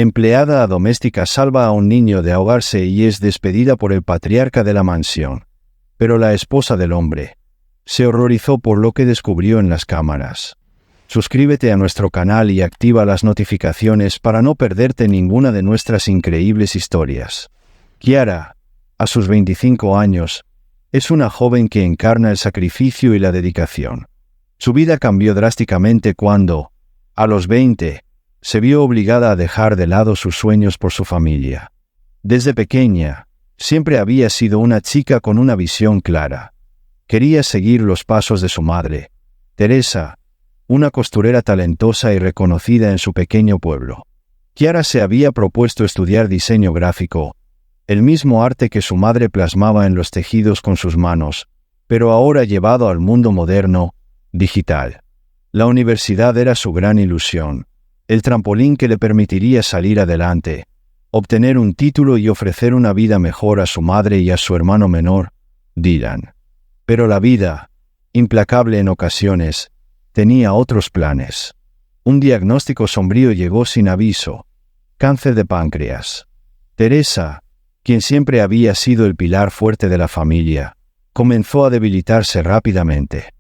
empleada doméstica salva a un niño de ahogarse y es despedida por el patriarca de la mansión. Pero la esposa del hombre se horrorizó por lo que descubrió en las cámaras. Suscríbete a nuestro canal y activa las notificaciones para no perderte ninguna de nuestras increíbles historias. Kiara, a sus 25 años, es una joven que encarna el sacrificio y la dedicación. Su vida cambió drásticamente cuando, a los 20, se vio obligada a dejar de lado sus sueños por su familia. Desde pequeña, siempre había sido una chica con una visión clara. Quería seguir los pasos de su madre, Teresa, una costurera talentosa y reconocida en su pequeño pueblo. Kiara se había propuesto estudiar diseño gráfico, el mismo arte que su madre plasmaba en los tejidos con sus manos, pero ahora llevado al mundo moderno, digital. La universidad era su gran ilusión, el trampolín que le permitiría salir adelante, obtener un título y ofrecer una vida mejor a su madre y a su hermano menor, Dylan. Pero la vida, implacable en ocasiones, tenía otros planes. Un diagnóstico sombrío llegó sin aviso: cáncer de páncreas. Teresa, quien siempre había sido el pilar fuerte de la familia, comenzó a debilitarse rápidamente.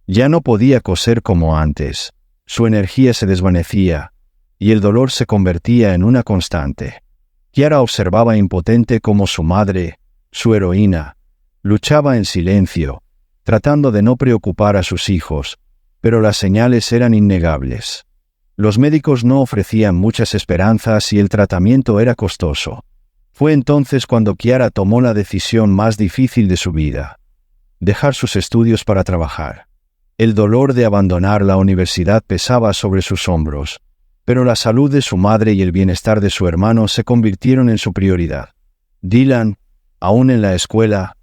Ya no podía coser como antes, su energía se desvanecía, y el dolor se convertía en una constante. Kiara observaba impotente cómo su madre, su heroína, luchaba en silencio, tratando de no preocupar a sus hijos, pero las señales eran innegables. Los médicos no ofrecían muchas esperanzas y el tratamiento era costoso. Fue entonces cuando Kiara tomó la decisión más difícil de su vida: dejar sus estudios para trabajar. El dolor de abandonar la universidad pesaba sobre sus hombros, pero la salud de su madre y el bienestar de su hermano se convirtieron en su prioridad. Dylan, aún en la escuela,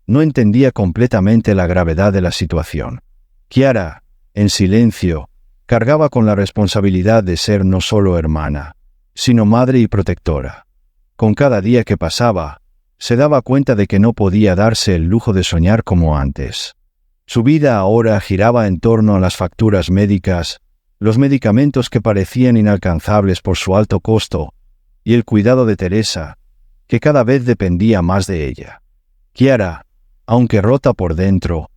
no entendía completamente la gravedad de la situación. Kiara, en silencio, cargaba con la responsabilidad de ser no solo hermana, sino madre y protectora. Con cada día que pasaba, se daba cuenta de que no podía darse el lujo de soñar como antes. Su vida ahora giraba en torno a las facturas médicas, los medicamentos que parecían inalcanzables por su alto costo, y el cuidado de Teresa, que cada vez dependía más de ella. Kiara, aunque rota por dentro,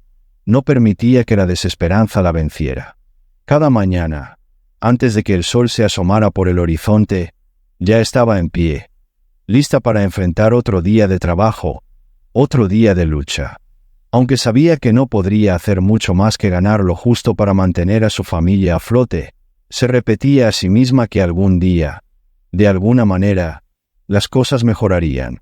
no permitía que la desesperanza la venciera. Cada mañana, antes de que el sol se asomara por el horizonte, ya estaba en pie, lista para enfrentar otro día de trabajo, otro día de lucha. Aunque sabía que no podría hacer mucho más que ganar lo justo para mantener a su familia a flote, se repetía a sí misma que algún día, de alguna manera, las cosas mejorarían.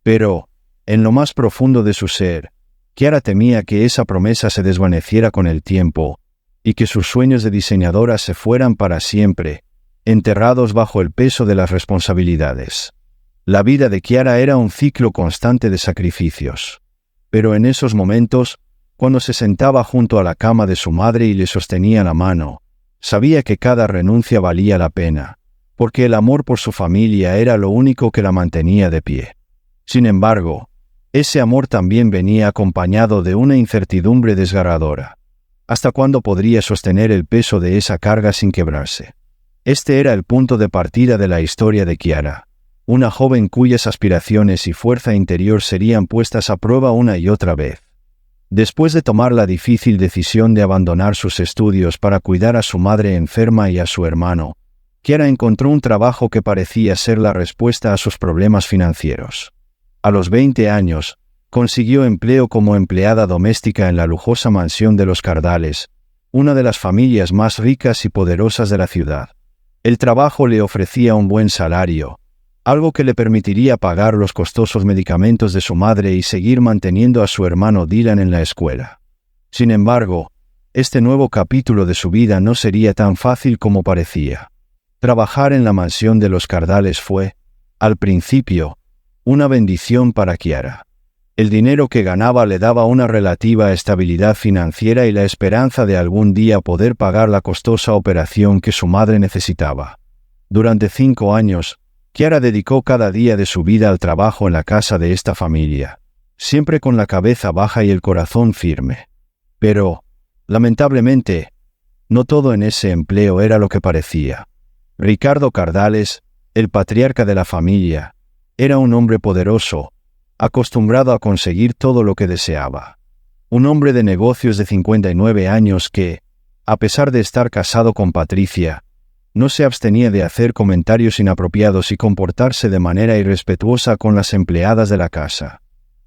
Pero, en lo más profundo de su ser, Kiara temía que esa promesa se desvaneciera con el tiempo, y que sus sueños de diseñadora se fueran para siempre, enterrados bajo el peso de las responsabilidades. La vida de Kiara era un ciclo constante de sacrificios. Pero en esos momentos, cuando se sentaba junto a la cama de su madre y le sostenía la mano, sabía que cada renuncia valía la pena, porque el amor por su familia era lo único que la mantenía de pie. Sin embargo, ese amor también venía acompañado de una incertidumbre desgarradora. ¿Hasta cuándo podría sostener el peso de esa carga sin quebrarse? Este era el punto de partida de la historia de Kiara, una joven cuyas aspiraciones y fuerza interior serían puestas a prueba una y otra vez. Después de tomar la difícil decisión de abandonar sus estudios para cuidar a su madre enferma y a su hermano, Kiara encontró un trabajo que parecía ser la respuesta a sus problemas financieros. A los 20 años, consiguió empleo como empleada doméstica en la lujosa mansión de los Cardales, una de las familias más ricas y poderosas de la ciudad. El trabajo le ofrecía un buen salario, algo que le permitiría pagar los costosos medicamentos de su madre y seguir manteniendo a su hermano Dylan en la escuela. Sin embargo, este nuevo capítulo de su vida no sería tan fácil como parecía. Trabajar en la mansión de los Cardales fue, al principio, una bendición para Kiara. El dinero que ganaba le daba una relativa estabilidad financiera y la esperanza de algún día poder pagar la costosa operación que su madre necesitaba. Durante 5 años, Kiara dedicó cada día de su vida al trabajo en la casa de esta familia, siempre con la cabeza baja y el corazón firme. Pero, lamentablemente, no todo en ese empleo era lo que parecía. Ricardo Cardales, El patriarca de la familia era un hombre poderoso, acostumbrado a conseguir todo lo que deseaba. Un hombre de negocios de 59 años que, a pesar de estar casado con Patricia, no se abstenía de hacer comentarios inapropiados y comportarse de manera irrespetuosa con las empleadas de la casa.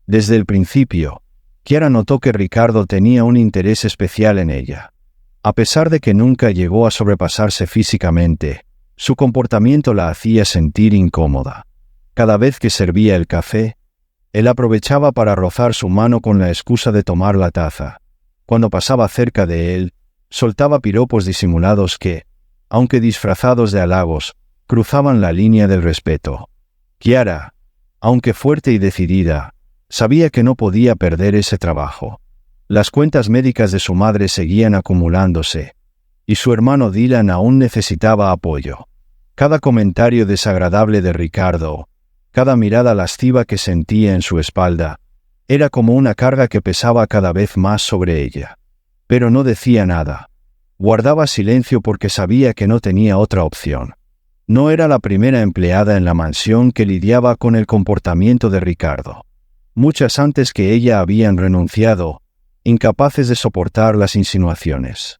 Desde el principio, Chiara notó que Ricardo tenía un interés especial en ella. A pesar de que nunca llegó a sobrepasarse físicamente, su comportamiento la hacía sentir incómoda. Cada vez que servía el café, él aprovechaba para rozar su mano con la excusa de tomar la taza. Cuando pasaba cerca de él, soltaba piropos disimulados que, aunque disfrazados de halagos, cruzaban la línea del respeto. Chiara, aunque fuerte y decidida, sabía que no podía perder ese trabajo. Las cuentas médicas de su madre seguían acumulándose, y su hermano Dylan aún necesitaba apoyo. Cada comentario desagradable de Ricardo, cada mirada lasciva que sentía en su espalda, era como una carga que pesaba cada vez más sobre ella. Pero no decía nada. Guardaba silencio porque sabía que no tenía otra opción. No era la primera empleada en la mansión que lidiaba con el comportamiento de Ricardo. Muchas antes que ella habían renunciado, incapaces de soportar las insinuaciones.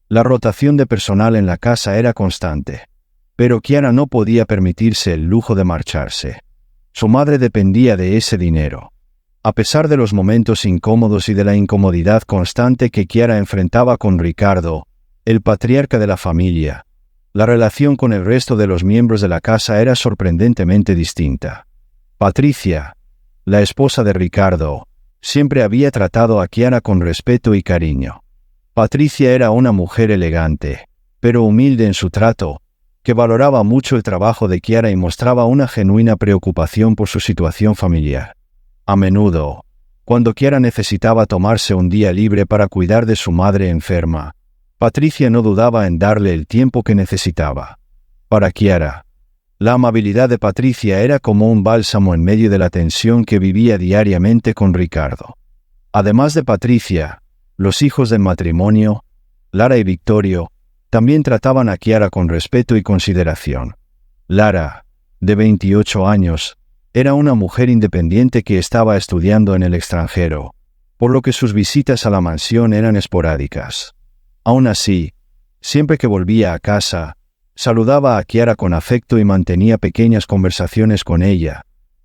La rotación de personal en la casa era constante, pero Chiara no podía permitirse el lujo de marcharse. Su madre dependía de ese dinero. A pesar de los momentos incómodos y de la incomodidad constante que Chiara enfrentaba con Ricardo, el patriarca de la familia, la relación con el resto de los miembros de la casa era sorprendentemente distinta. Patricia, la esposa de Ricardo, siempre había tratado a Chiara con respeto y cariño. Patricia era una mujer elegante, pero humilde en su trato, que valoraba mucho el trabajo de Chiara y mostraba una genuina preocupación por su situación familiar. A menudo, cuando Chiara necesitaba tomarse un día libre para cuidar de su madre enferma, Patricia no dudaba en darle el tiempo que necesitaba. Para Chiara, la amabilidad de Patricia era como un bálsamo en medio de la tensión que vivía diariamente con Ricardo. Además de Patricia, los hijos del matrimonio, Lara y Victorio, también trataban a Chiara con respeto y consideración. Lara, de 28 años, era una mujer independiente que estaba estudiando en el extranjero, por lo que sus visitas a la mansión eran esporádicas. Aún así, siempre que volvía a casa, saludaba a Chiara con afecto y mantenía pequeñas conversaciones con ella,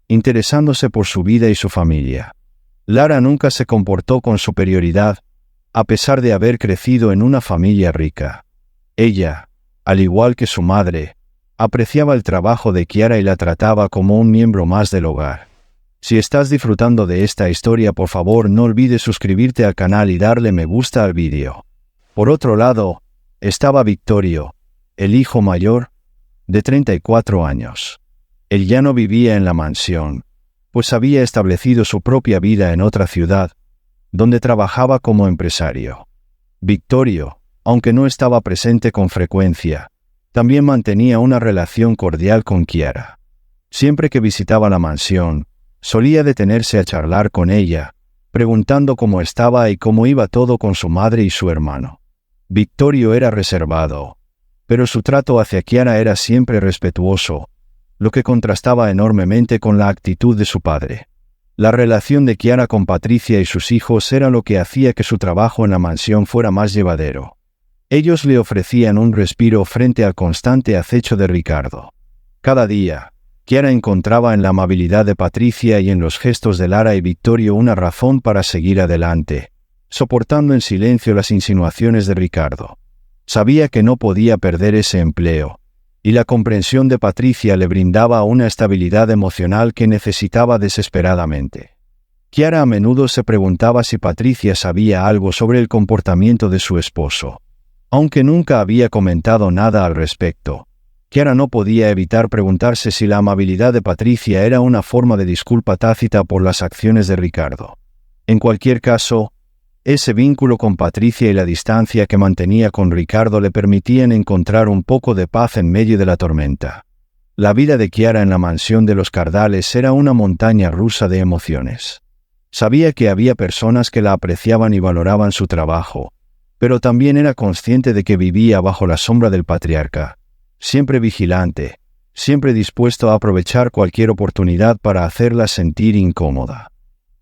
interesándose por su vida y su familia. Lara nunca se comportó con superioridad, a pesar de haber crecido en una familia rica. Ella, al igual que su madre, apreciaba el trabajo de Chiara y la trataba como un miembro más del hogar. Si estás disfrutando de esta historia, por favor no olvides suscribirte al canal y darle me gusta al vídeo. Por otro lado, estaba Victorio, el hijo mayor, de 34 años. Él ya no vivía en la mansión, pues había establecido su propia vida en otra ciudad, donde trabajaba como empresario. Victorio, aunque no estaba presente con frecuencia, también mantenía una relación cordial con Chiara. Siempre que visitaba la mansión, solía detenerse a charlar con ella, preguntando cómo estaba y cómo iba todo con su madre y su hermano. Victorio era reservado, pero su trato hacia Chiara era siempre respetuoso, lo que contrastaba enormemente con la actitud de su padre. La relación de Chiara con Patricia y sus hijos era lo que hacía que su trabajo en la mansión fuera más llevadero. Ellos le ofrecían un respiro frente al constante acecho de Ricardo. Cada día, Chiara encontraba en la amabilidad de Patricia y en los gestos de Lara y Victorio una razón para seguir adelante, soportando en silencio las insinuaciones de Ricardo. Sabía que no podía perder ese empleo, y la comprensión de Patricia le brindaba una estabilidad emocional que necesitaba desesperadamente. Chiara a menudo se preguntaba si Patricia sabía algo sobre el comportamiento de su esposo. Aunque nunca había comentado nada al respecto, Chiara no podía evitar preguntarse si la amabilidad de Patricia era una forma de disculpa tácita por las acciones de Ricardo. En cualquier caso, ese vínculo con Patricia y la distancia que mantenía con Ricardo le permitían encontrar un poco de paz en medio de la tormenta. La vida de Chiara en la mansión de los Cardales era una montaña rusa de emociones. Sabía que había personas que la apreciaban y valoraban su trabajo, pero también era consciente de que vivía bajo la sombra del patriarca, siempre vigilante, siempre dispuesto a aprovechar cualquier oportunidad para hacerla sentir incómoda.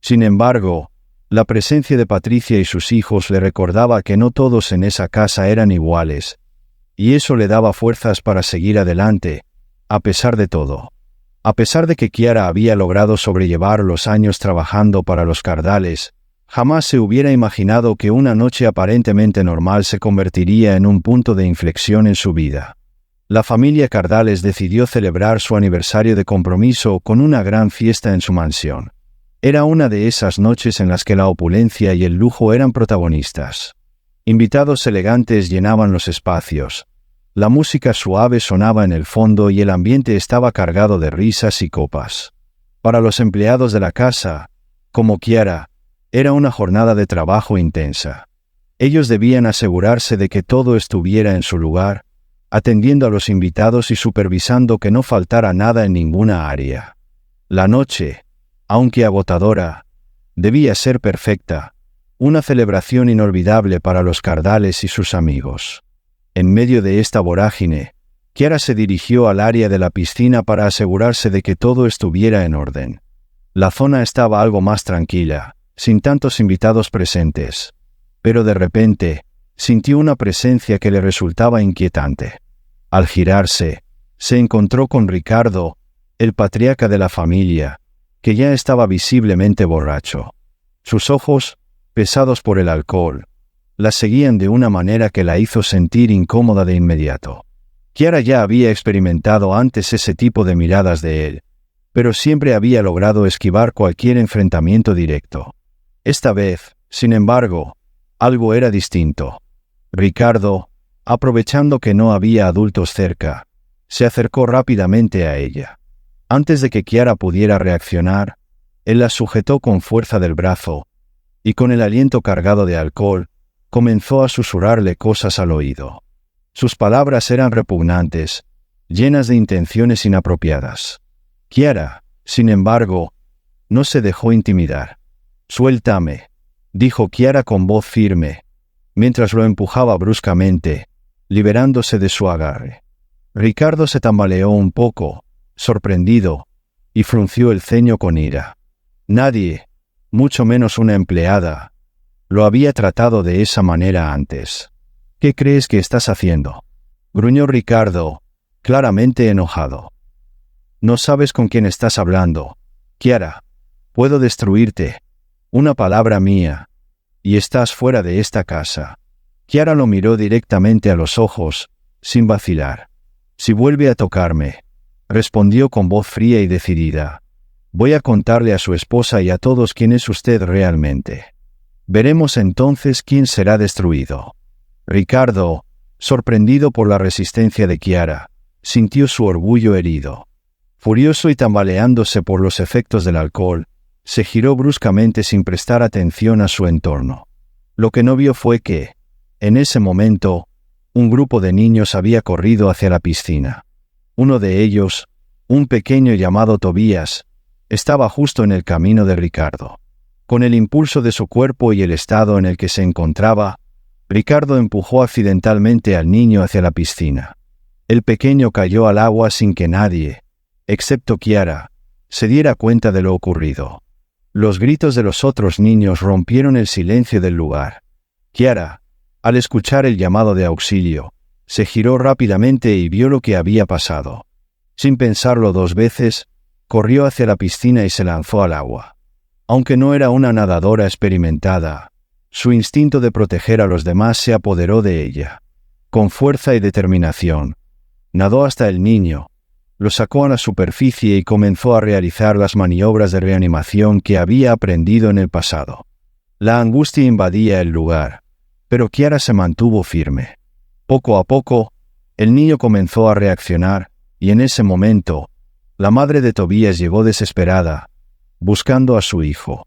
Sin embargo, la presencia de Patricia y sus hijos le recordaba que no todos en esa casa eran iguales, y eso le daba fuerzas para seguir adelante, a pesar de todo. A pesar de que Kiara había logrado sobrellevar los años trabajando para los Cardales, jamás se hubiera imaginado que una noche aparentemente normal se convertiría en un punto de inflexión en su vida. La familia Cardales decidió celebrar su aniversario de compromiso con una gran fiesta en su mansión. Era una de esas noches en las que la opulencia y el lujo eran protagonistas. Invitados elegantes llenaban los espacios. La música suave sonaba en el fondo y el ambiente estaba cargado de risas y copas. Para los empleados de la casa, como Kiara, era una jornada de trabajo intensa. Ellos debían asegurarse de que todo estuviera en su lugar, atendiendo a los invitados y supervisando que no faltara nada en ninguna área. La noche, aunque agotadora, debía ser perfecta, una celebración inolvidable para los Cardales y sus amigos. En medio de esta vorágine, Kiara se dirigió al área de la piscina para asegurarse de que todo estuviera en orden. La zona estaba algo más tranquila, sin tantos invitados presentes, pero de repente, sintió una presencia que le resultaba inquietante. Al girarse, se encontró con Ricardo, el patriarca de la familia, que ya estaba visiblemente borracho. Sus ojos, pesados por el alcohol, la seguían de una manera que la hizo sentir incómoda de inmediato. Kiara ya había experimentado antes ese tipo de miradas de él, pero siempre había logrado esquivar cualquier enfrentamiento directo. Esta vez, sin embargo, algo era distinto. Ricardo, aprovechando que no había adultos cerca, se acercó rápidamente a ella. Antes de que Kiara pudiera reaccionar, él la sujetó con fuerza del brazo, y con el aliento cargado de alcohol, comenzó a susurrarle cosas al oído. Sus palabras eran repugnantes, llenas de intenciones inapropiadas. Kiara, sin embargo, no se dejó intimidar. «Suéltame», dijo Kiara con voz firme, mientras lo empujaba bruscamente, liberándose de su agarre. Ricardo se tambaleó un poco, sorprendido, y frunció el ceño con ira. Nadie, mucho menos una empleada, lo había tratado de esa manera antes. «¿Qué crees que estás haciendo?», gruñó Ricardo, claramente enojado. «No sabes con quién estás hablando. Kiara, puedo destruirte. Una palabra mía, y estás fuera de esta casa». Kiara lo miró directamente a los ojos, sin vacilar. «Si vuelve a tocarme», respondió con voz fría y decidida, «voy a contarle a su esposa y a todos quién es usted realmente. Veremos entonces quién será destruido». Ricardo, sorprendido por la resistencia de Kiara, sintió su orgullo herido. Furioso y tambaleándose por los efectos del alcohol, se giró bruscamente sin prestar atención a su entorno. Lo que no vio fue que, en ese momento, un grupo de niños había corrido hacia la piscina. Uno de ellos, un pequeño llamado Tobías, estaba justo en el camino de Ricardo. Con el impulso de su cuerpo y el estado en el que se encontraba, Ricardo empujó accidentalmente al niño hacia la piscina. El pequeño cayó al agua sin que nadie, excepto Kiara, se diera cuenta de lo ocurrido. Los gritos de los otros niños rompieron el silencio del lugar. Kiara, al escuchar el llamado de auxilio, se giró rápidamente y vio lo que había pasado. Sin pensarlo dos veces, corrió hacia la piscina y se lanzó al agua. Aunque no era una nadadora experimentada, su instinto de proteger a los demás se apoderó de ella. Con fuerza y determinación, nadó hasta el niño, lo sacó a la superficie y comenzó a realizar las maniobras de reanimación que había aprendido en el pasado. La angustia invadía el lugar, pero Kiara se mantuvo firme. Poco a poco, el niño comenzó a reaccionar, y en ese momento, la madre de Tobías llegó desesperada, buscando a su hijo.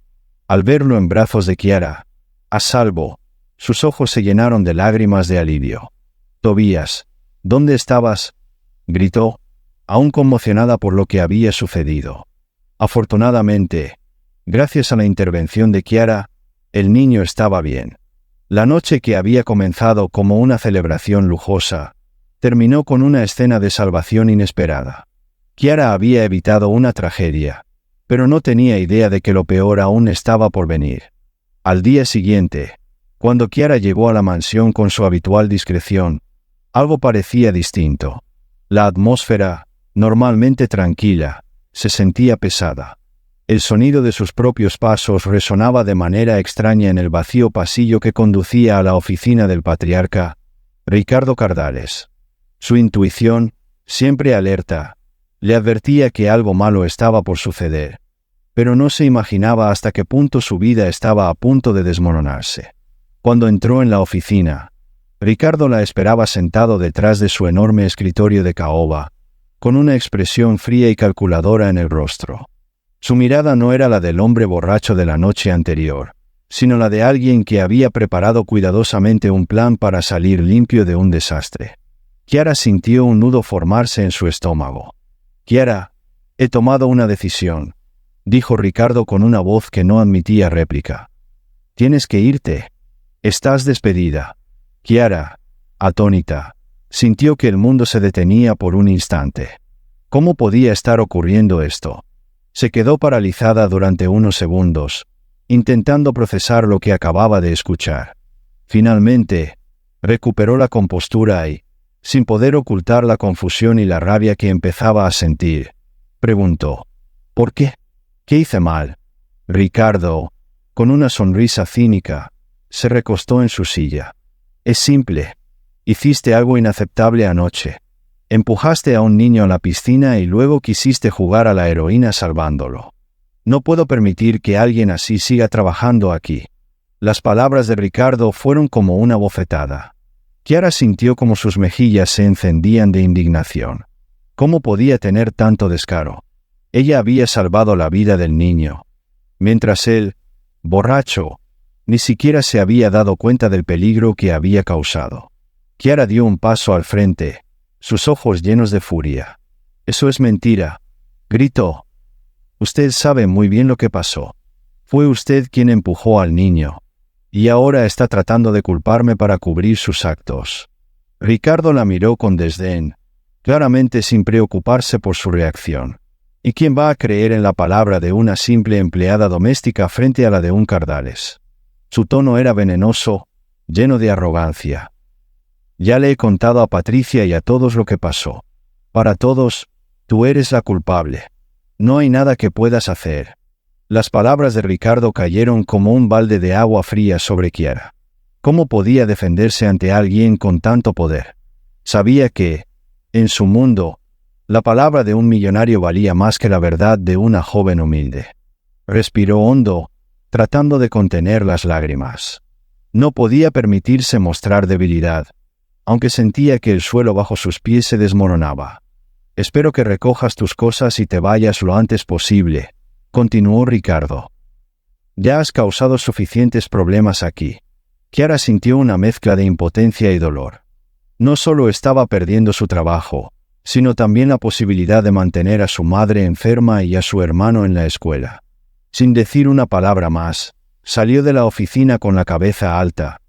Al verlo en brazos de Kiara, a salvo, sus ojos se llenaron de lágrimas de alivio. «Tobías, ¿dónde estabas?», gritó, aún conmocionada por lo que había sucedido. Afortunadamente, gracias a la intervención de Kiara, el niño estaba bien. La noche, que había comenzado como una celebración lujosa, terminó con una escena de salvación inesperada. Kiara había evitado una tragedia, pero no tenía idea de que lo peor aún estaba por venir. Al día siguiente, cuando Kiara llegó a la mansión con su habitual discreción, algo parecía distinto. La atmósfera, normalmente tranquila, se sentía pesada. El sonido de sus propios pasos resonaba de manera extraña en el vacío pasillo que conducía a la oficina del patriarca, Ricardo Cardales. Su intuición, siempre alerta, le advertía que algo malo estaba por suceder, pero no se imaginaba hasta qué punto su vida estaba a punto de desmoronarse. Cuando entró en la oficina, Ricardo la esperaba sentado detrás de su enorme escritorio de caoba, con una expresión fría y calculadora en el rostro. Su mirada no era la del hombre borracho de la noche anterior, sino la de alguien que había preparado cuidadosamente un plan para salir limpio de un desastre. Kiara sintió un nudo formarse en su estómago. «Kiara, he tomado una decisión», dijo Ricardo con una voz que no admitía réplica. «Tienes que irte. Estás despedida». Kiara, atónita, sintió que el mundo se detenía por un instante. ¿Cómo podía estar ocurriendo esto? Se quedó paralizada durante unos segundos, intentando procesar lo que acababa de escuchar. Finalmente, recuperó la compostura y, sin poder ocultar la confusión y la rabia que empezaba a sentir, preguntó: «¿Por qué? ¿Qué hice mal?» Ricardo, con una sonrisa cínica, se recostó en su silla. «Es simple. Hiciste algo inaceptable anoche. Empujaste a un niño a la piscina y luego quisiste jugar a la heroína salvándolo. No puedo permitir que alguien así siga trabajando aquí». Las palabras de Ricardo fueron como una bofetada. Kiara sintió como sus mejillas se encendían de indignación. ¿Cómo podía tener tanto descaro? Ella había salvado la vida del niño, mientras él, borracho, ni siquiera se había dado cuenta del peligro que había causado. Kiara dio un paso al frente, sus ojos llenos de furia. «Eso es mentira», gritó. «Usted sabe muy bien lo que pasó. Fue usted quien empujó al niño, y ahora está tratando de culparme para cubrir sus actos». Ricardo la miró con desdén, claramente sin preocuparse por su reacción. ¿Y quién va a creer en la palabra de una simple empleada doméstica frente a la de un Cardales? Su tono era venenoso, lleno de arrogancia. «Ya le he contado a Patricia y a todos lo que pasó. Para todos, tú eres la culpable. No hay nada que puedas hacer». Las palabras de Ricardo cayeron como un balde de agua fría sobre Kiara. ¿Cómo podía defenderse ante alguien con tanto poder? Sabía que, en su mundo, la palabra de un millonario valía más que la verdad de una joven humilde. Respiró hondo, tratando de contener las lágrimas. No podía permitirse mostrar debilidad, aunque sentía que el suelo bajo sus pies se desmoronaba. «Espero que recojas tus cosas y te vayas lo antes posible», continuó Ricardo. «Ya has causado suficientes problemas aquí». Kiara sintió una mezcla de impotencia y dolor. No solo estaba perdiendo su trabajo, sino también la posibilidad de mantener a su madre enferma y a su hermano en la escuela. Sin decir una palabra más, salió de la oficina con la cabeza alta,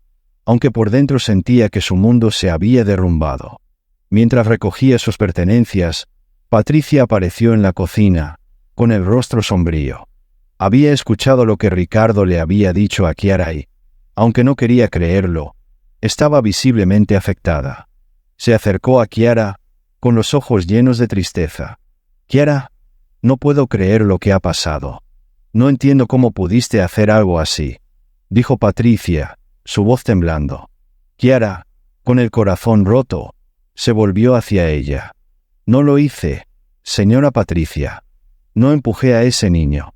aunque por dentro sentía que su mundo se había derrumbado. Mientras recogía sus pertenencias, Patricia apareció en la cocina, con el rostro sombrío. Había escuchado lo que Ricardo le había dicho a Kiara y, aunque no quería creerlo, estaba visiblemente afectada. Se acercó a Kiara, con los ojos llenos de tristeza. «Kiara, no puedo creer lo que ha pasado. No entiendo cómo pudiste hacer algo así», dijo Patricia, su voz temblando. Kiara, con el corazón roto, se volvió hacia ella. «No lo hice, señora Patricia. No empujé a ese niño.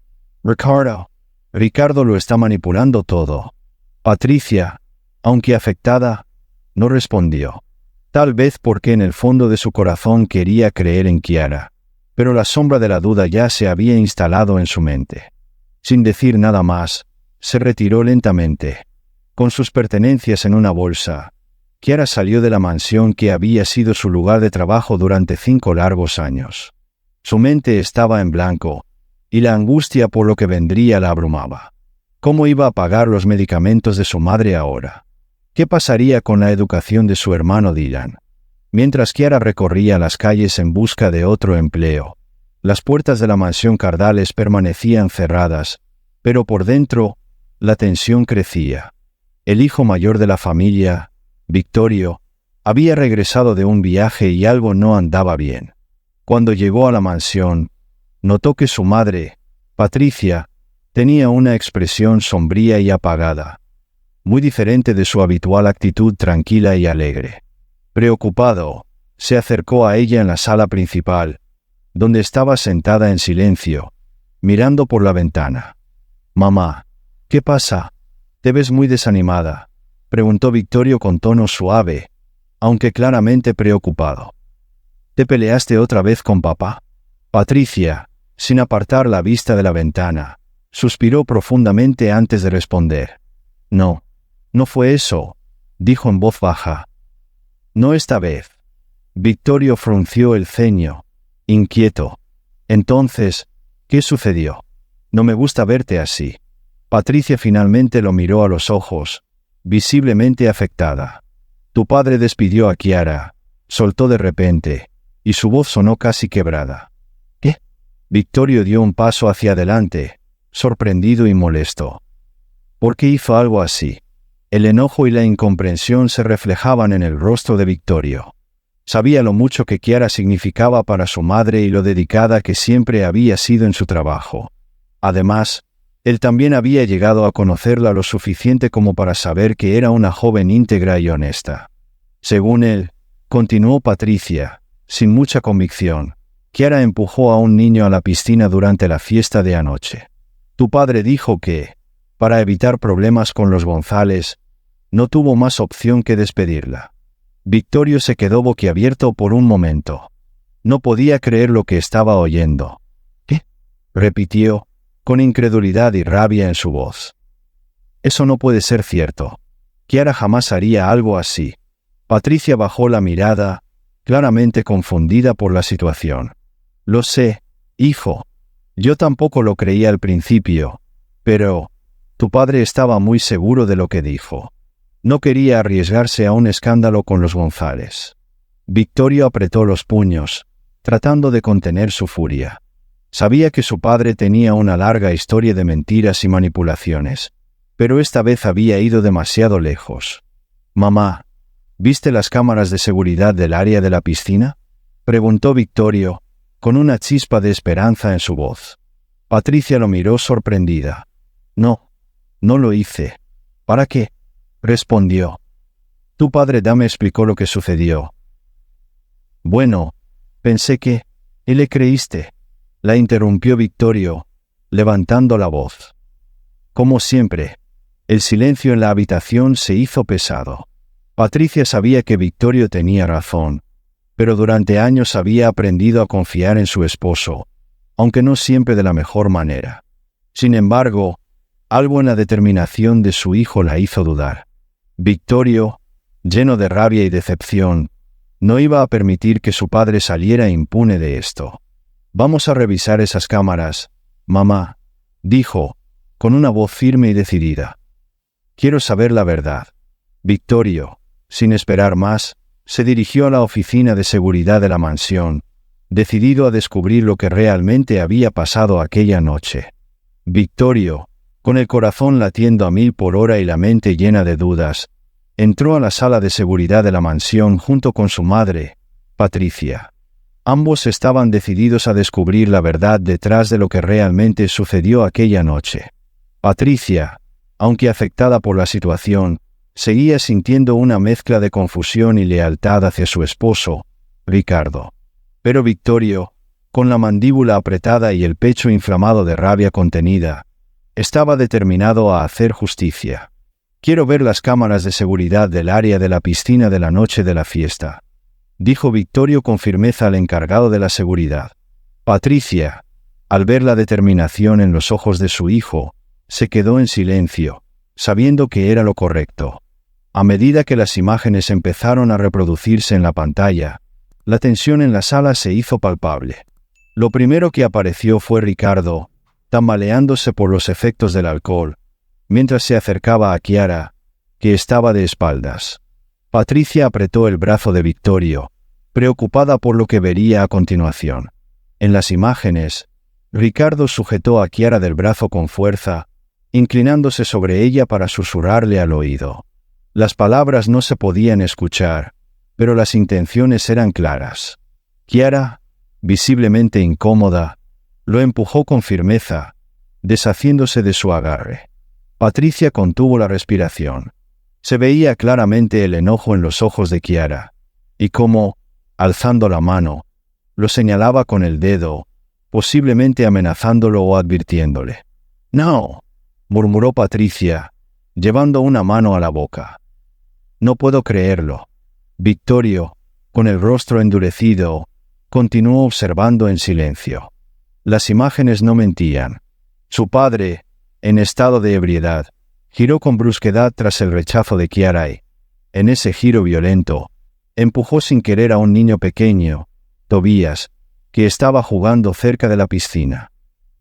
Ricardo lo está manipulando todo». Patricia, aunque afectada, no respondió. Tal vez porque en el fondo de su corazón quería creer en Kiara, pero la sombra de la duda ya se había instalado en su mente. Sin decir nada más, se retiró lentamente. Con sus pertenencias en una bolsa, Kiara salió de la mansión que había sido su lugar de trabajo durante 5 largos años. Su mente estaba en blanco, y la angustia por lo que vendría la abrumaba. ¿Cómo iba a pagar los medicamentos de su madre ahora? ¿Qué pasaría con la educación de su hermano Dylan? Mientras Kiara recorría las calles en busca de otro empleo, Las puertas de la mansión Cardales permanecían cerradas, pero por dentro la tensión crecía. El hijo mayor de la familia, Victorio, había regresado de un viaje y algo no andaba bien. Cuando llegó a la mansión, notó que su madre, Patricia, tenía una expresión sombría y apagada, muy diferente de su habitual actitud tranquila y alegre. Preocupado, se acercó a ella en la sala principal, donde estaba sentada en silencio, mirando por la ventana. «Mamá, ¿qué pasa? Te ves muy desanimada», preguntó Victorio con tono suave, aunque claramente preocupado. «¿Te peleaste otra vez con papá?» Patricia, sin apartar la vista de la ventana, suspiró profundamente antes de responder. «No, no fue eso», dijo en voz baja. «No esta vez». Victorio frunció el ceño, inquieto. «Entonces, ¿qué sucedió? No me gusta verte así». Patricia finalmente lo miró a los ojos, visiblemente afectada. «Tu padre despidió a Chiara», soltó de repente, y su voz sonó casi quebrada. «¿Qué?» Victorio dio un paso hacia adelante, sorprendido y molesto. ¿Por qué hizo algo así? El enojo y la incomprensión se reflejaban en el rostro de Victorio. Sabía lo mucho que Chiara significaba para su madre y lo dedicada que siempre había sido en su trabajo. Además, él también había llegado a conocerla lo suficiente como para saber que era una joven íntegra y honesta. Según él, continuó Patricia, sin mucha convicción, Chiara empujó a un niño a la piscina durante la fiesta de anoche. Tu padre dijo que, para evitar problemas con los González, no tuvo más opción que despedirla. Victorio se quedó boquiabierto por un momento. No podía creer lo que estaba oyendo. «¿Qué?», repitió, con incredulidad y rabia en su voz. «Eso no puede ser cierto. Chiara jamás haría algo así». Patricia bajó la mirada, claramente confundida por la situación. «Lo sé, hijo. Yo tampoco lo creía al principio, pero tu padre estaba muy seguro de lo que dijo. No quería arriesgarse a un escándalo con los González». Victorio apretó los puños, tratando de contener su furia. Sabía que su padre tenía una larga historia de mentiras y manipulaciones, pero esta vez había ido demasiado lejos. «Mamá, ¿viste las cámaras de seguridad del área de la piscina?», preguntó Victorio, con una chispa de esperanza en su voz. Patricia lo miró sorprendida. «No, no lo hice». «¿Para qué?», respondió. «Tu padre me explicó lo que sucedió». «Bueno, pensé que... ¿y le creíste?», la interrumpió Victorio, levantando la voz. Como siempre, el silencio en la habitación se hizo pesado. Patricia sabía que Victorio tenía razón, pero durante años había aprendido a confiar en su esposo, aunque no siempre de la mejor manera. Sin embargo, algo en la determinación de su hijo la hizo dudar. Victorio, lleno de rabia y decepción, no iba a permitir que su padre saliera impune de esto. «Vamos a revisar esas cámaras, mamá», dijo, con una voz firme y decidida. «Quiero saber la verdad». Victorio, sin esperar más, se dirigió a la oficina de seguridad de la mansión, decidido a descubrir lo que realmente había pasado aquella noche. Victorio, con el corazón latiendo a 1000 por hora y la mente llena de dudas, entró a la sala de seguridad de la mansión junto con su madre, Patricia. Ambos estaban decididos a descubrir la verdad detrás de lo que realmente sucedió aquella noche. Patricia, aunque afectada por la situación, seguía sintiendo una mezcla de confusión y lealtad hacia su esposo, Ricardo. Pero Victorio, con la mandíbula apretada y el pecho inflamado de rabia contenida, estaba determinado a hacer justicia. «Quiero ver las cámaras de seguridad del área de la piscina de la noche de la fiesta», dijo Victorio con firmeza al encargado de la seguridad. Patricia, al ver la determinación en los ojos de su hijo, se quedó en silencio, sabiendo que era lo correcto. A medida que las imágenes empezaron a reproducirse en la pantalla, la tensión en la sala se hizo palpable. Lo primero que apareció fue Ricardo, tambaleándose por los efectos del alcohol, mientras se acercaba a Chiara, que estaba de espaldas. Patricia apretó el brazo de Victorio, preocupada por lo que vería a continuación. En las imágenes, Ricardo sujetó a Chiara del brazo con fuerza, inclinándose sobre ella para susurrarle al oído. Las palabras no se podían escuchar, pero las intenciones eran claras. Chiara, visiblemente incómoda, lo empujó con firmeza, deshaciéndose de su agarre. Patricia contuvo la respiración. Se veía claramente el enojo en los ojos de Chiara, y cómo, alzando la mano, lo señalaba con el dedo, posiblemente amenazándolo o advirtiéndole. «No», murmuró Patricia, llevando una mano a la boca. «No puedo creerlo». Vittorio, con el rostro endurecido, continuó observando en silencio. Las imágenes no mentían. Su padre, en estado de ebriedad, giró con brusquedad tras el rechazo de Chiara y, en ese giro violento, empujó sin querer a un niño pequeño, Tobías, que estaba jugando cerca de la piscina.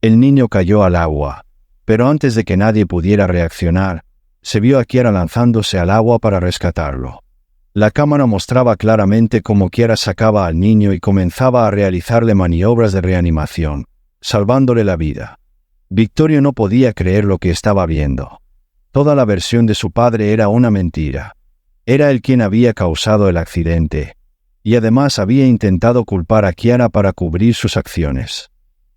El niño cayó al agua, pero antes de que nadie pudiera reaccionar, se vio a Chiara lanzándose al agua para rescatarlo. La cámara mostraba claramente cómo Chiara sacaba al niño y comenzaba a realizarle maniobras de reanimación, salvándole la vida. Vittorio no podía creer lo que estaba viendo. Toda la versión de su padre era una mentira. Era él quien había causado el accidente, y además había intentado culpar a Chiara para cubrir sus acciones.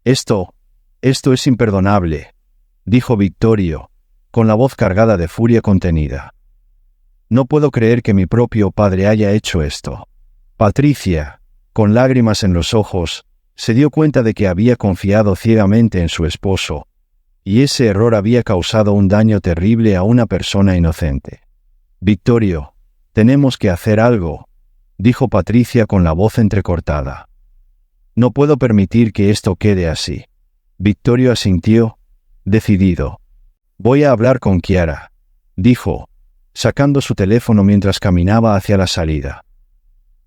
Esto es imperdonable», dijo Vittorio, con la voz cargada de furia contenida. «No puedo creer que mi propio padre haya hecho esto». Patricia, con lágrimas en los ojos, se dio cuenta de que había confiado ciegamente en su esposo, y ese error había causado un daño terrible a una persona inocente. «Vittorio, tenemos que hacer algo», dijo Patricia con la voz entrecortada. «No puedo permitir que esto quede así». Vittorio asintió, decidido. «Voy a hablar con Chiara», dijo, sacando su teléfono mientras caminaba hacia la salida.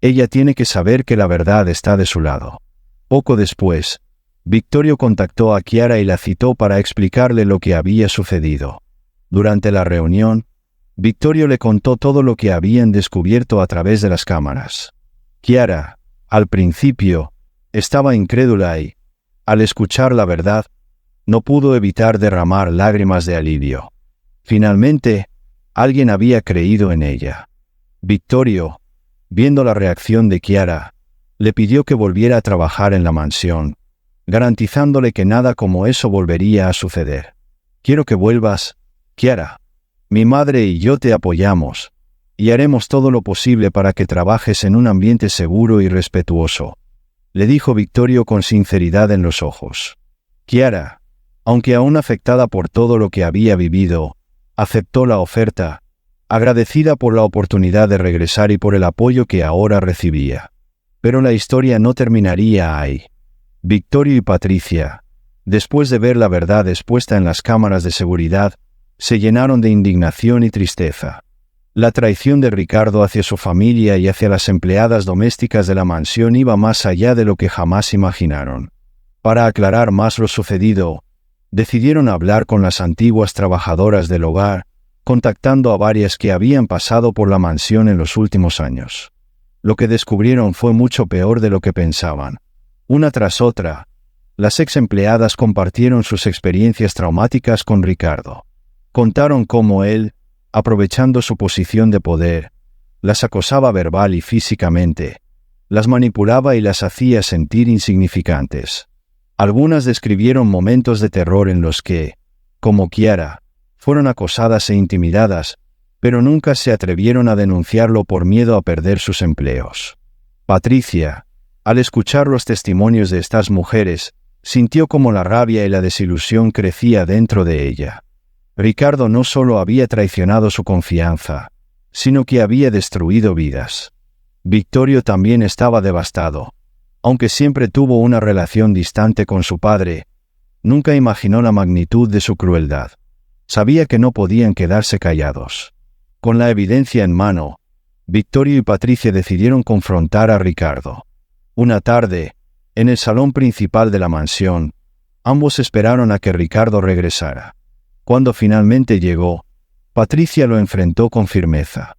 «Ella tiene que saber que la verdad está de su lado». Poco después, Vittorio contactó a Chiara y la citó para explicarle lo que había sucedido. Durante la reunión, Vittorio le contó todo lo que habían descubierto a través de las cámaras. Chiara, al principio, estaba incrédula y, al escuchar la verdad, no pudo evitar derramar lágrimas de alivio. Finalmente, alguien había creído en ella. Vittorio, viendo la reacción de Chiara, le pidió que volviera a trabajar en la mansión, garantizándole que nada como eso volvería a suceder. «Quiero que vuelvas, Chiara. Mi madre y yo te apoyamos, y haremos todo lo posible para que trabajes en un ambiente seguro y respetuoso», le dijo Vittorio con sinceridad en los ojos. Chiara, aunque aún afectada por todo lo que había vivido, aceptó la oferta, agradecida por la oportunidad de regresar y por el apoyo que ahora recibía. Pero la historia no terminaría ahí. Vittorio y Patricia, después de ver la verdad expuesta en las cámaras de seguridad, se llenaron de indignación y tristeza. La traición de Ricardo hacia su familia y hacia las empleadas domésticas de la mansión iba más allá de lo que jamás imaginaron. Para aclarar más lo sucedido, decidieron hablar con las antiguas trabajadoras del hogar, contactando a varias que habían pasado por la mansión en los últimos años. Lo que descubrieron fue mucho peor de lo que pensaban. Una tras otra, las ex empleadas compartieron sus experiencias traumáticas con Ricardo. Contaron cómo él, aprovechando su posición de poder, las acosaba verbal y físicamente, las manipulaba y las hacía sentir insignificantes. Algunas describieron momentos de terror en los que, como Chiara, fueron acosadas e intimidadas, pero nunca se atrevieron a denunciarlo por miedo a perder sus empleos. Patricia, al escuchar los testimonios de estas mujeres, sintió como la rabia y la desilusión crecía dentro de ella. Ricardo no solo había traicionado su confianza, sino que había destruido vidas. Vittorio también estaba devastado. Aunque siempre tuvo una relación distante con su padre, nunca imaginó la magnitud de su crueldad. Sabía que no podían quedarse callados. Con la evidencia en mano, Vittorio y Patricia decidieron confrontar a Ricardo. Una tarde, en el salón principal de la mansión, ambos esperaron a que Ricardo regresara. Cuando finalmente llegó, Patricia lo enfrentó con firmeza.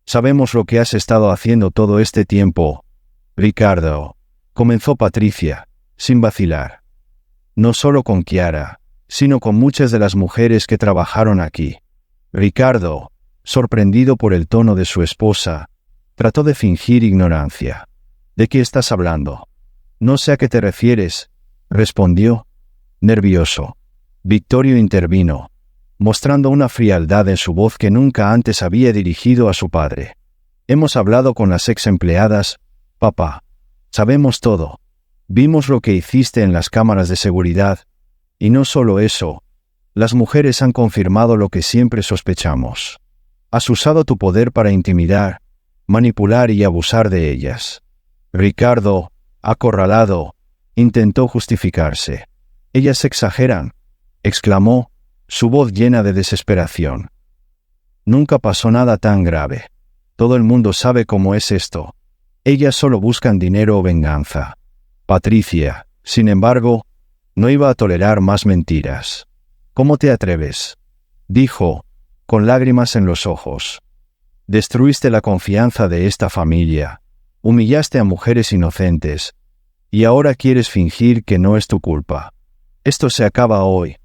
«Sabemos lo que has estado haciendo todo este tiempo, Ricardo», comenzó Patricia, sin vacilar. No solo con Chiara, sino con muchas de las mujeres que trabajaron aquí. Ricardo, sorprendido por el tono de su esposa, trató de fingir ignorancia. ¿De qué estás hablando? No sé a qué te refieres, respondió, nervioso. Victorio intervino, mostrando una frialdad en su voz que nunca antes había dirigido a su padre. Hemos hablado con las ex empleadas, papá. Sabemos todo. Vimos lo que hiciste en las cámaras de seguridad. Y no solo eso, las mujeres han confirmado lo que siempre sospechamos. Has usado tu poder para intimidar, manipular y abusar de ellas. Ricardo, acorralado, intentó justificarse. Ellas exageran, exclamó, su voz llena de desesperación. Nunca pasó nada tan grave. Todo el mundo sabe cómo es esto. Ellas solo buscan dinero o venganza. Patricia, sin embargo, no iba a tolerar más mentiras. ¿Cómo te atreves?, dijo, con lágrimas en los ojos. Destruiste la confianza de esta familia, humillaste a mujeres inocentes, y ahora quieres fingir que no es tu culpa. Esto se acaba hoy.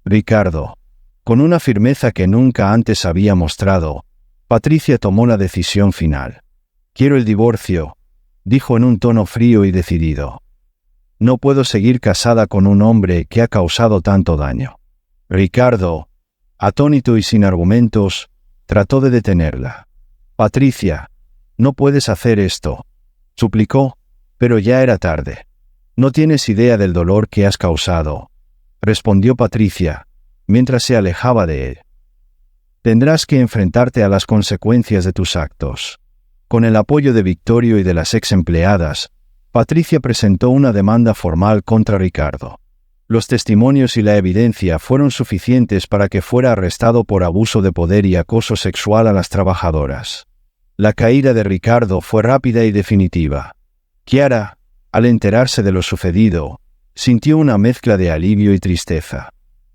Ricardo, con una firmeza que nunca antes había mostrado, Patricia tomó la decisión final. Quiero el divorcio, dijo en un tono frío y decidido. No puedo seguir casada con un hombre que ha causado tanto daño. Ricardo, atónito y sin argumentos, trató de detenerla. Patricia, no puedes hacer esto, suplicó, pero ya era tarde. No tienes idea del dolor que has causado, respondió Patricia, mientras se alejaba de él. Tendrás que enfrentarte a las consecuencias de tus actos. Con el apoyo de Victorio y de las ex empleadas, Patricia presentó una demanda formal contra Ricardo. Los testimonios y la evidencia fueron suficientes para que fuera arrestado por abuso de poder y acoso sexual a las trabajadoras. La caída de Ricardo fue rápida y definitiva. Chiara, al enterarse de lo sucedido, sintió una mezcla de alivio y tristeza.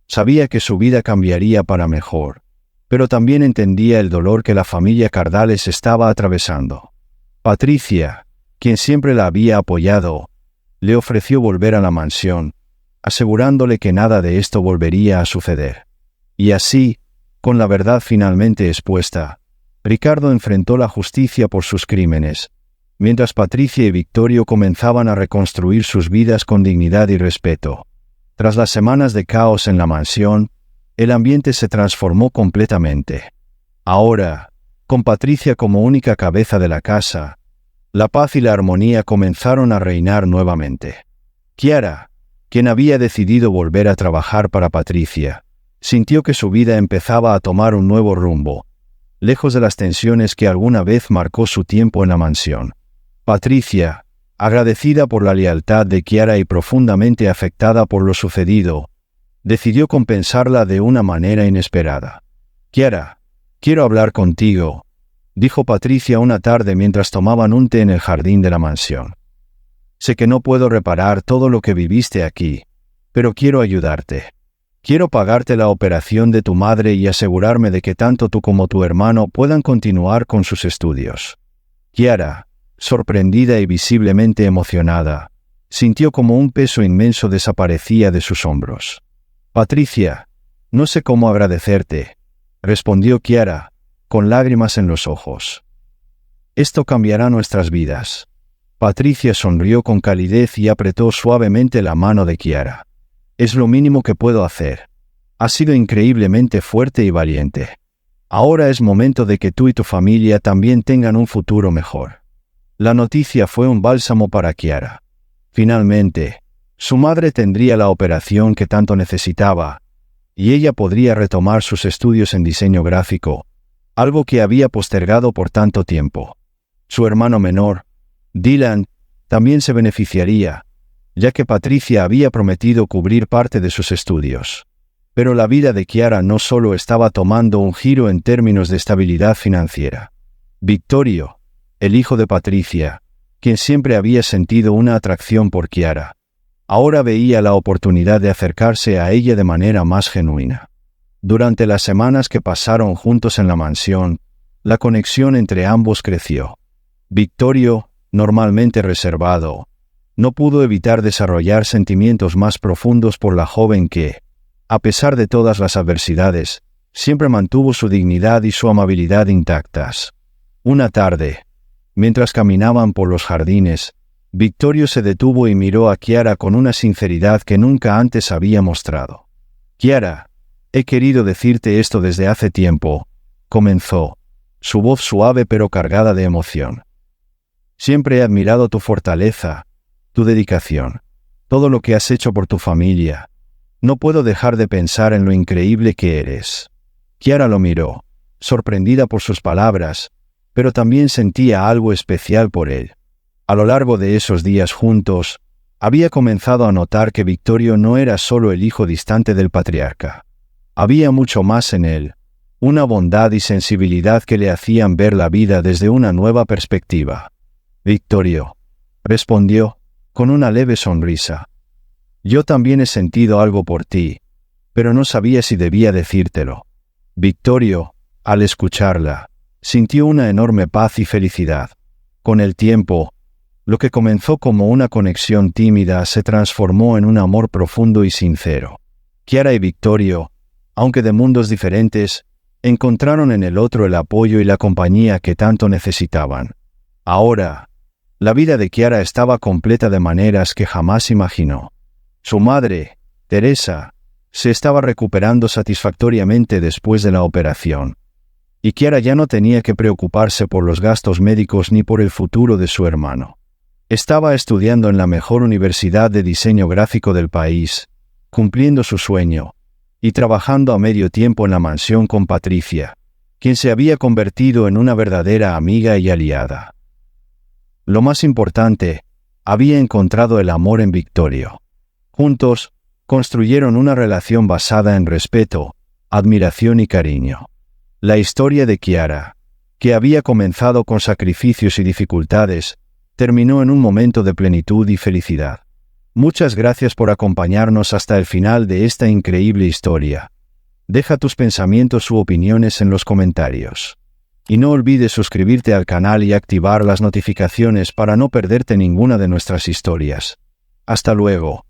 Sabía que su vida cambiaría para mejor, pero también entendía el dolor que la familia Cardales estaba atravesando. Patricia, quien siempre la había apoyado, le ofreció volver a la mansión, asegurándole que nada de esto volvería a suceder. Y así, con la verdad finalmente expuesta, Ricardo enfrentó la justicia por sus crímenes, mientras Patricia y Victorio comenzaban a reconstruir sus vidas con dignidad y respeto. Tras las semanas de caos en la mansión, el ambiente se transformó completamente. Ahora, con Patricia como única cabeza de la casa, la paz y la armonía comenzaron a reinar nuevamente. Chiara, quien había decidido volver a trabajar para Patricia, sintió que su vida empezaba a tomar un nuevo rumbo, lejos de las tensiones que alguna vez marcó su tiempo en la mansión. Patricia, agradecida por la lealtad de Chiara y profundamente afectada por lo sucedido, decidió compensarla de una manera inesperada. «Chiara, quiero hablar contigo», dijo Patricia una tarde mientras tomaban un té en el jardín de la mansión. «Sé que no puedo reparar todo lo que viviste aquí, pero quiero ayudarte. Quiero pagarte la operación de tu madre y asegurarme de que tanto tú como tu hermano puedan continuar con sus estudios». Chiara, sorprendida y visiblemente emocionada, sintió como un peso inmenso desaparecía de sus hombros. «Patricia, no sé cómo agradecerte», respondió Chiara, con lágrimas en los ojos. «Esto cambiará nuestras vidas». Patricia sonrió con calidez y apretó suavemente la mano de Chiara. «Es lo mínimo que puedo hacer. Has sido increíblemente fuerte y valiente. Ahora es momento de que tú y tu familia también tengan un futuro mejor». La noticia fue un bálsamo para Chiara. Finalmente, su madre tendría la operación que tanto necesitaba, y ella podría retomar sus estudios en diseño gráfico, algo que había postergado por tanto tiempo. Su hermano menor, Dylan, también se beneficiaría, ya que Patricia había prometido cubrir parte de sus estudios. Pero la vida de Chiara no solo estaba tomando un giro en términos de estabilidad financiera. Victorio, el hijo de Patricia, quien siempre había sentido una atracción por Chiara, ahora veía la oportunidad de acercarse a ella de manera más genuina. Durante las semanas que pasaron juntos en la mansión, la conexión entre ambos creció. Victorio, normalmente reservado, no pudo evitar desarrollar sentimientos más profundos por la joven que, a pesar de todas las adversidades, siempre mantuvo su dignidad y su amabilidad intactas. Una tarde, mientras caminaban por los jardines, Victorio se detuvo y miró a Chiara con una sinceridad que nunca antes había mostrado. «Chiara, he querido decirte esto desde hace tiempo», comenzó, su voz suave pero cargada de emoción. «Siempre he admirado tu fortaleza, tu dedicación, todo lo que has hecho por tu familia. No puedo dejar de pensar en lo increíble que eres». Chiara lo miró, sorprendida por sus palabras, pero también sentía algo especial por él. A lo largo de esos días juntos, había comenzado a notar que Victorio no era solo el hijo distante del patriarca. Había mucho más en él, una bondad y sensibilidad que le hacían ver la vida desde una nueva perspectiva. «Victorio», respondió, con una leve sonrisa. «Yo también he sentido algo por ti, pero no sabía si debía decírtelo». Victorio, al escucharla, sintió una enorme paz y felicidad. Con el tiempo, lo que comenzó como una conexión tímida se transformó en un amor profundo y sincero. Chiara y Victorio, aunque de mundos diferentes, encontraron en el otro el apoyo y la compañía que tanto necesitaban. Ahora, la vida de Chiara estaba completa de maneras que jamás imaginó. Su madre, Teresa, se estaba recuperando satisfactoriamente después de la operación, y Chiara ya no tenía que preocuparse por los gastos médicos ni por el futuro de su hermano. Estaba estudiando en la mejor universidad de diseño gráfico del país, cumpliendo su sueño, y trabajando a medio tiempo en la mansión con Patricia, quien se había convertido en una verdadera amiga y aliada. Lo más importante, había encontrado el amor en Victorio. Juntos, construyeron una relación basada en respeto, admiración y cariño. La historia de Chiara, que había comenzado con sacrificios y dificultades, terminó en un momento de plenitud y felicidad. Muchas gracias por acompañarnos hasta el final de esta increíble historia. Deja tus pensamientos u opiniones en los comentarios. Y no olvides suscribirte al canal y activar las notificaciones para no perderte ninguna de nuestras historias. Hasta luego.